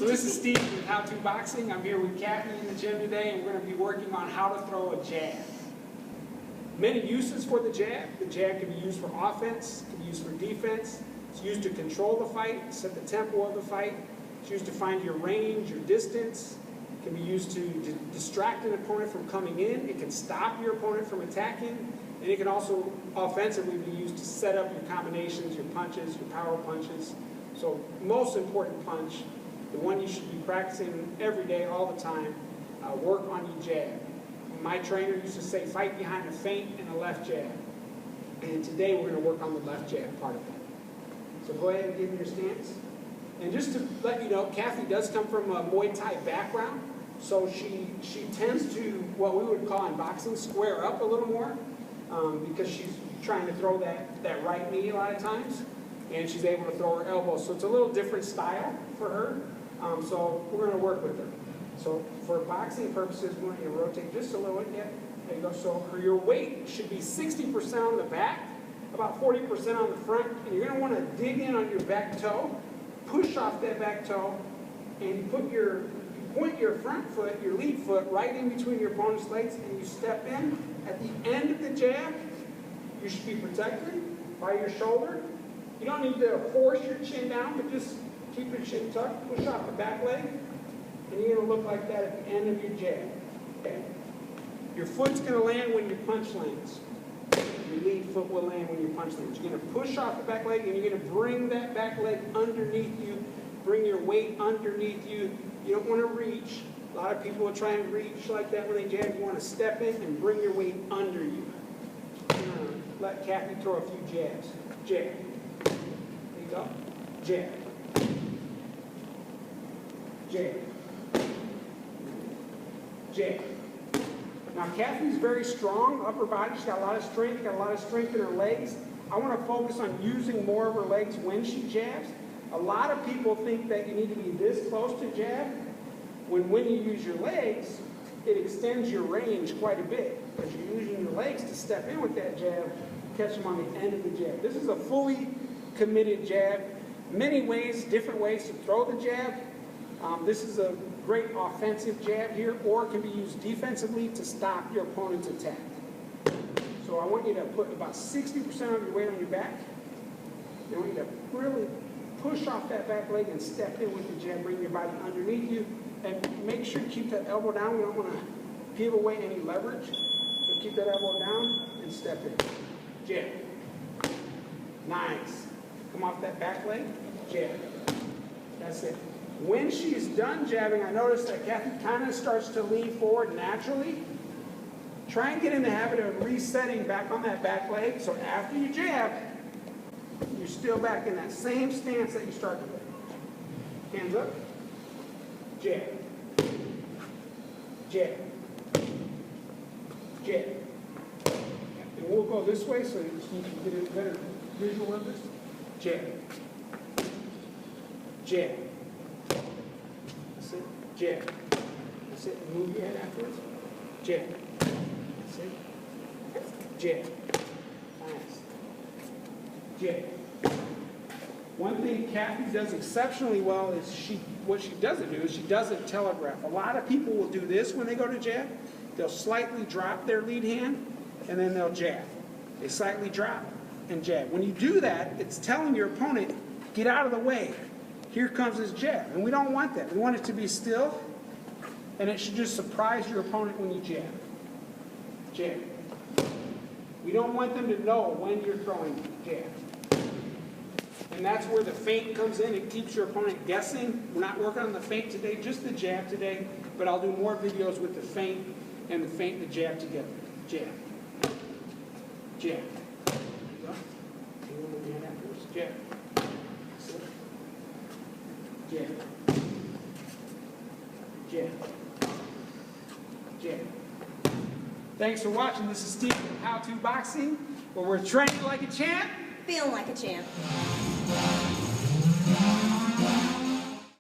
So this is Steve with How To Boxing. I'm here with Kathy in the gym today, and we're going to be working on how to throw a jab. Many uses for the jab. The jab can be used for offense, can be used for defense. It's used to control the fight, set the tempo of the fight. It's used to find your range, your distance. It can be used to distract an opponent from coming in. It can stop your opponent from attacking. And it can also offensively be used to set up your combinations, your punches, your power punches. So most important punch, the one you should be practicing every day, all the time, work on your jab. My trainer used to say, fight behind a feint and a left jab. And today we're going to work on the left jab part of that. So go ahead and give me your stance. And just to let you know, Kathy does come from a Muay Thai background. So she tends to, what we would call in boxing, square up a little more. Because she's trying to throw that right knee a lot of times. And she's able to throw her elbows. So it's a little different style for her. So we're going to work with her. So for boxing purposes, we want you to rotate just a little bit. Yeah, there you go. So your weight should be 60% on the back, about 40% on the front. And you're going to want to dig in on your back toe, push off that back toe, and you point your front foot, your lead foot, right in between your opponent's legs, and you step in. At the end of the jab, you should be protected by your shoulder. You don't need to force your chin down, but just keep your chin tucked, push off the back leg, and you're going to look like that at the end of your jab. Okay. Your foot's going to land when your punch lands. Your lead foot will land when your punch lands. You're going to push off the back leg, and you're going to bring that back leg underneath you, bring your weight underneath you. You don't want to reach. A lot of people will try and reach like that when they jab. You want to step in and bring your weight under you. Let Kathy throw a few jabs. Jab. There you go. Jab. Jab. Jab. Now Kathy's very strong, upper body. She's got a lot of strength, got a lot of strength in her legs. I want to focus on using more of her legs when she jabs. A lot of people think that you need to be this close to jab. When you use your legs, it extends your range quite a bit because you're using your legs to step in with that jab, catch them on the end of the jab. This is a fully committed jab. Many ways, different ways to throw the jab. This is a great offensive jab here, or it can be used defensively to stop your opponent's attack. So I want you to put about 60% of your weight on your back. I want you to really push off that back leg and step in with the jab, bring your body underneath you. And make sure you keep that elbow down. We don't want to give away any leverage. So keep that elbow down and step in. Jab. Nice. Come off that back leg. Jab. That's it. When she's done jabbing, I notice that Kathy kind of starts to lean forward naturally. Try and get in the habit of resetting back on that back leg. So after you jab, you're still back in that same stance that you started with. Hands up. Jab. Jab. Jab. And we'll go this way so you can get a better visual of this. Jab. Jab. That's it. Jab. That's it. Move your head afterwards. Jab. That's it. Jab. Nice. Jab. One thing Kathy does exceptionally well is what she doesn't do is she doesn't telegraph. A lot of people will do this when they go to jab. They'll slightly drop their lead hand, and then they'll jab. They slightly drop and jab. When you do that, it's telling your opponent, get out of the way. Here comes his jab. And we don't want that. We want it to be still, and it should just surprise your opponent when you jab. Jab. We don't want them to know when you're throwing jab. And that's where the feint comes in. It keeps your opponent guessing. We're not working on the feint today, just the jab today. But I'll do more videos with the feint and the jab together. Jab. Jab. Jab. Jab. Jab. Jab. Thanks for watching. This is Steve from How To Boxing, where we're training like a champ, feeling like a champ.